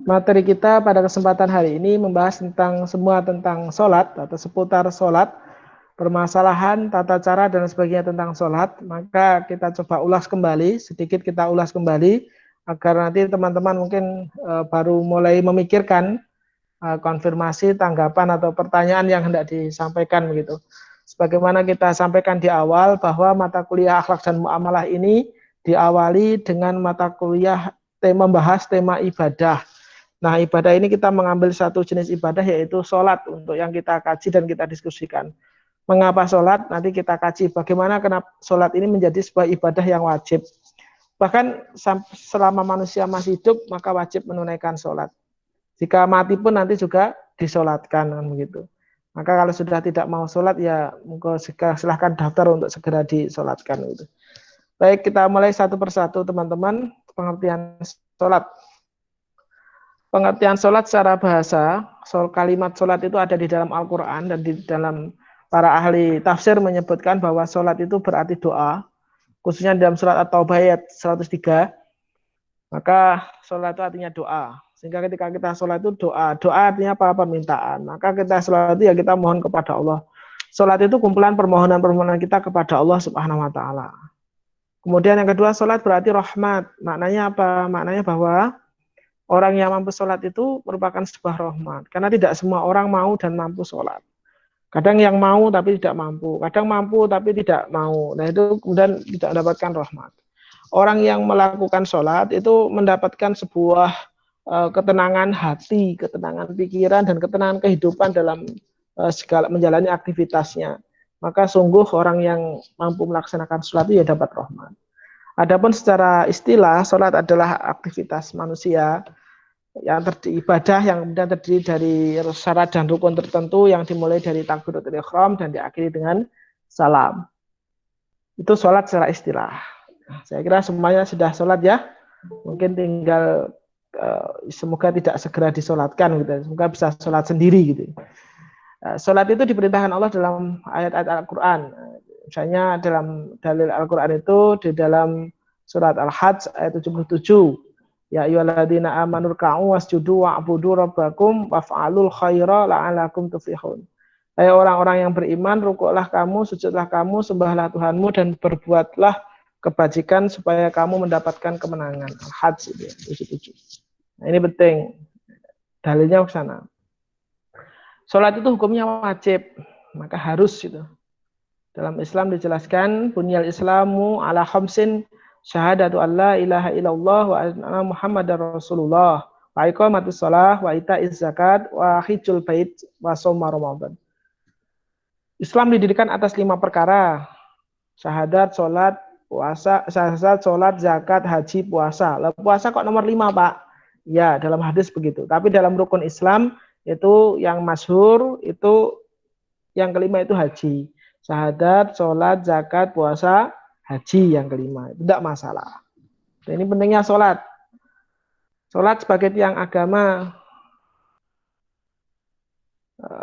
Materi kita pada kesempatan hari ini membahas tentang semua tentang sholat atau seputar sholat, permasalahan, tata cara dan sebagainya tentang sholat. Maka kita coba ulas kembali, sedikit kita ulas kembali agar nanti teman-teman mungkin baru mulai memikirkan konfirmasi, tanggapan atau pertanyaan yang hendak disampaikan begitu. Sebagaimana kita sampaikan di awal bahwa mata kuliah akhlak dan muamalah ini diawali dengan mata kuliah membahas tema ibadah. Nah, ibadah ini kita mengambil satu jenis ibadah yaitu sholat untuk yang kita kaji dan kita diskusikan. Mengapa sholat? Nanti kita kaji bagaimana kenapa sholat ini menjadi sebuah ibadah yang wajib. Bahkan selama manusia masih hidup maka wajib menunaikan sholat. Jika mati pun nanti juga disolatkan kan begitu. Maka kalau sudah tidak mau sholat ya silahkan daftar untuk segera disolatkan gitu. Baik, kita mulai satu persatu teman-teman pengertian sholat. Pengertian sholat secara bahasa, kalimat sholat itu ada di dalam Al-Quran dan di dalam para ahli tafsir menyebutkan bahwa sholat itu berarti doa, khususnya dalam surat At-Taubah ayat 103, maka sholat itu artinya doa. Sehingga ketika kita sholat itu doa, doa artinya apa? Permintaan. Maka kita sholat itu ya kita mohon kepada Allah. Sholat itu kumpulan permohonan-permohonan kita kepada Allah Subhanahu Wa Taala. Kemudian yang kedua, sholat berarti rahmat. Maknanya apa? Maknanya bahwa orang yang mampu sholat itu merupakan sebuah rahmat. Karena tidak semua orang mau dan mampu sholat. Kadang yang mau tapi tidak mampu. Kadang mampu tapi tidak mau. Nah itu kemudian tidak mendapatkan rahmat. Orang yang melakukan sholat itu mendapatkan sebuah ketenangan hati, ketenangan pikiran, dan ketenangan kehidupan dalam segala menjalani aktivitasnya. Maka sungguh orang yang mampu melaksanakan sholat itu ya dapat rahmat. Adapun secara istilah, sholat adalah aktivitas manusia yang ibadah yang kemudian terdiri dari syarat dan rukun tertentu yang dimulai dari takbiratul ihram dan diakhiri dengan salam. Itu sholat secara istilah. Saya kira semuanya sudah sholat ya. Mungkin tinggal semoga tidak segera disolatkan gitu. Semoga bisa sholat sendiri gitu. Sholat itu diperintahkan Allah dalam ayat-ayat Al-Quran. Misalnya dalam dalil Al-Quran itu di dalam surat Al-Hajj ayat 77. Ya ayyuhalladzina amanu ruk'u wasjudu wa'budu rabbakum waf'alul khaira la'alakum tuflihun. Hai orang-orang yang beriman, rukuklah kamu, sujudlah kamu, sembahlah Tuhanmu dan berbuatlah kebajikan supaya kamu mendapatkan kemenangan. Al-Hajj 77. Nah, ini penting. Dalilnya ke sana. Sholat itu hukumnya wajib, maka harus itu. Dalam Islam dijelaskan bunyal Islamu ala khamsin syahadatu alla ilaha illallah wa anna Muhammadar Rasulullah wa iqamatus shalah wa ita'iz zakat wa hijjul bait wa shaum Ramadan. Islam didirikan atas 5 perkara. Syahadat, sholat, puasa, syahadat, sholat, zakat, haji, puasa. Lalu puasa kok nomor 5, Pak? Ya, dalam hadis begitu. Tapi dalam rukun Islam itu yang masyhur itu yang kelima itu haji. Syahadat, sholat, zakat, puasa, haji yang kelima. Itu tidak masalah. Dan ini pentingnya sholat. Sholat sebagai tiang agama.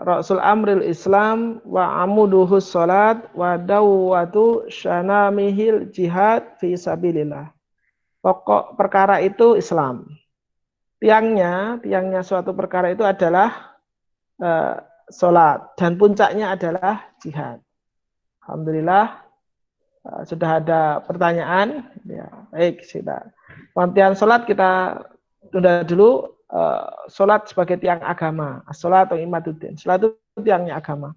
Rasul amril Islam wa amuduhus sholat wa dawwatu syanamihil jihad fi sabilillah. Pokok perkara itu Islam. Tiangnya suatu perkara itu adalah sholat. Dan puncaknya adalah jihad. Alhamdulillah sudah ada pertanyaan. Ya, baik, kita. Pengertian sholat kita tunda dulu. Sholat sebagai tiang agama. Sholat atau imaduddin. Sholat itu tiangnya agama.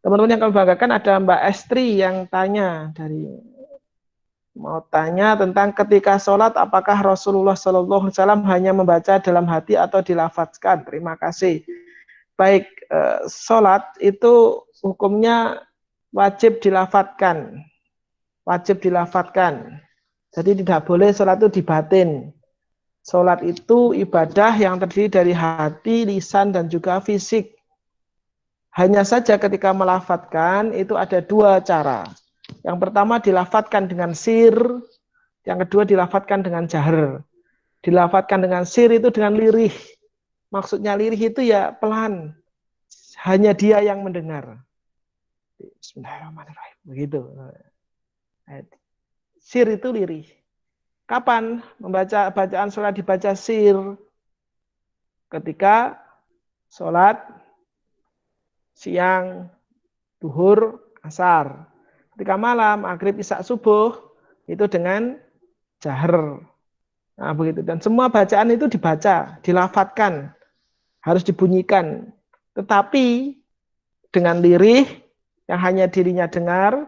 Teman-teman yang kami banggakan ada Mbak Estri yang mau tanya tentang ketika sholat apakah Rasulullah SAW hanya membaca dalam hati atau dilafadzkan. Terima kasih. Baik, sholat itu hukumnya wajib dilafadzkan. Wajib dilafadzkan. Jadi tidak boleh sholat itu dibatin. Sholat itu ibadah yang terdiri dari hati, lisan, dan juga fisik. Hanya saja ketika melafadzkan itu ada 2 cara. Yang pertama dilafadzkan dengan sir, yang kedua dilafadzkan dengan jahar. Dilafadzkan dengan sir itu dengan lirih. Maksudnya lirih itu ya pelan. Hanya dia yang mendengar. Bismillahirrahmanirrahim. Begitu. Sir itu lirih. Kapan membaca bacaan sholat dibaca sir? ketika sholat siang, duhur, asar. Ketika malam, maghrib, isya, subuh, itu dengan jahar. Nah, begitu. Dan semua bacaan itu dibaca, dilafadzkan, harus dibunyikan. Tetapi dengan lirih yang hanya dirinya dengar,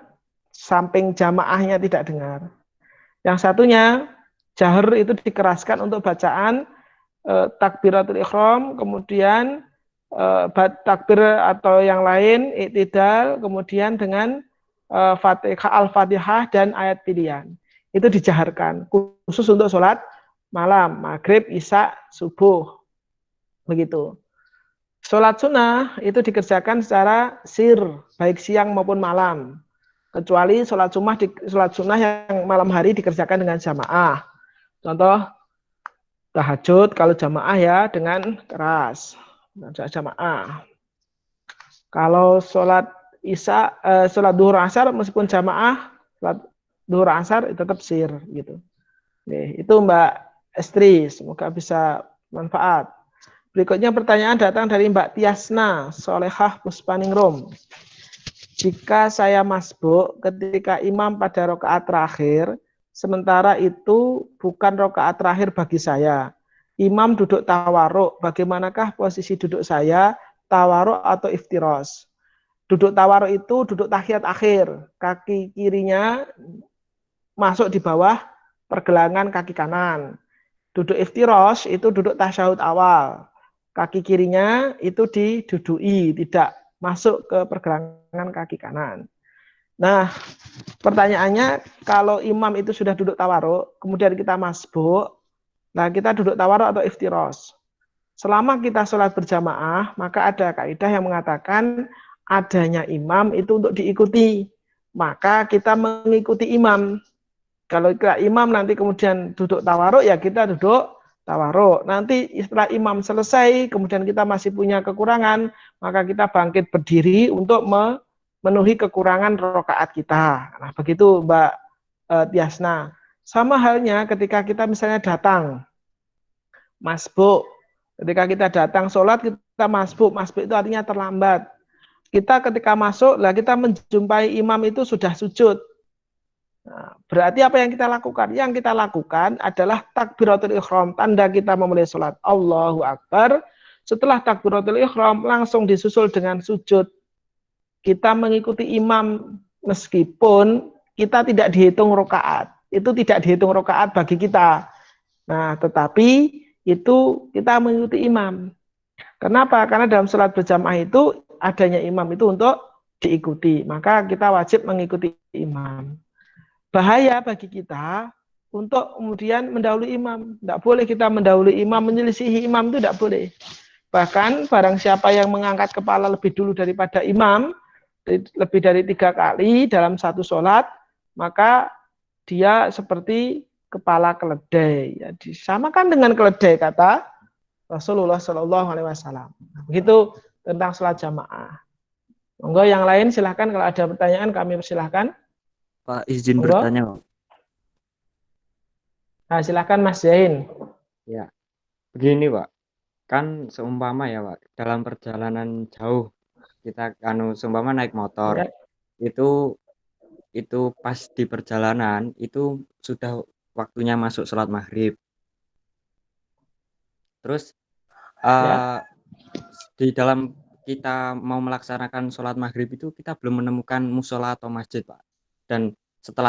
samping jamaahnya tidak dengar. Yang satunya, jahar itu dikeraskan untuk bacaan takbiratul ihram, kemudian takbir atau yang lain, iktidal, kemudian dengan Al-Fatihah dan ayat pilihan. Itu dijaharkan, khusus untuk sholat malam, maghrib, isya, subuh. Begitu. Sholat sunnah itu dikerjakan secara sir, baik siang maupun malam. Kecuali sholat sunnah yang malam hari dikerjakan dengan jamaah. Contoh, tahajud kalau jamaah ya dengan keras. Jamaah. Kalau sholat sholat duhur asar meskipun jamaah, sholat duhur asar itu tetap sir gitu. Nih, itu Mbak Estri, semoga bisa manfaat. Berikutnya pertanyaan datang dari Mbak Tiasna Solehah Puspaningrum. Jika saya masbuk ketika imam pada rakaat terakhir, sementara itu bukan rakaat terakhir bagi saya. Imam duduk tawaruk, bagaimanakah posisi duduk saya, tawaruk atau iftiros? Duduk tawaruk itu duduk tahiyat akhir, kaki kirinya masuk di bawah pergelangan kaki kanan. Duduk iftiros itu duduk tasyahud awal, kaki kirinya itu didudui, tidak masuk ke pergelangan kaki kanan. Nah, pertanyaannya kalau imam itu sudah duduk tawaruk, kemudian kita masbuk, nah kita duduk tawaruk atau iftiros. Selama kita sholat berjamaah, maka ada kaidah yang mengatakan adanya imam itu untuk diikuti. Maka kita mengikuti imam. Kalau kita imam nanti kemudian duduk tawaruk, ya kita duduk tawaruk. Nanti setelah imam selesai, kemudian kita masih punya kekurangan, maka kita bangkit berdiri untuk memenuhi kekurangan rakaat kita. Nah, begitu Mbak Tiasna. Sama halnya ketika kita misalnya datang masbuk. Ketika kita datang sholat, kita masbuk. Masbuk itu artinya terlambat. Kita ketika masuk, lah kita menjumpai imam itu sudah sujud. Nah, berarti apa yang kita lakukan? Yang kita lakukan adalah takbiratul ihram, tanda kita memulai sholat. Allahu Akbar. Setelah takbiratul ihram, langsung disusul dengan sujud. Kita mengikuti imam meskipun kita tidak dihitung rakaat. Itu tidak dihitung rakaat bagi kita. Nah, tetapi itu kita mengikuti imam. Kenapa? Karena dalam sholat berjamaah itu adanya imam itu untuk diikuti. Maka kita wajib mengikuti imam. Bahaya bagi kita untuk kemudian mendahului imam. Tidak boleh kita mendahului imam, menyelisihi imam itu tidak boleh. Bahkan barang siapa yang mengangkat kepala lebih dulu daripada imam, lebih dari 3 kali dalam satu sholat, maka dia seperti kepala keledai. Ya, disamakan dengan keledai kata Rasulullah Shallallahu Alaihi Wasallam. Begitu tentang sholat jamaah. Monggo yang lain silahkan, kalau ada pertanyaan kami persilahkan. Pak, izin Monggo. bertanya, Pak. Nah, silahkan Mas Zain. Ya, begini Pak, kan seumpama ya Pak, dalam perjalanan jauh kita seumpama naik motor, Ya. itu pas di perjalanan itu sudah waktunya masuk sholat maghrib. Terus di dalam kita mau melaksanakan sholat maghrib itu kita belum menemukan musola atau masjid Pak. Dan setelah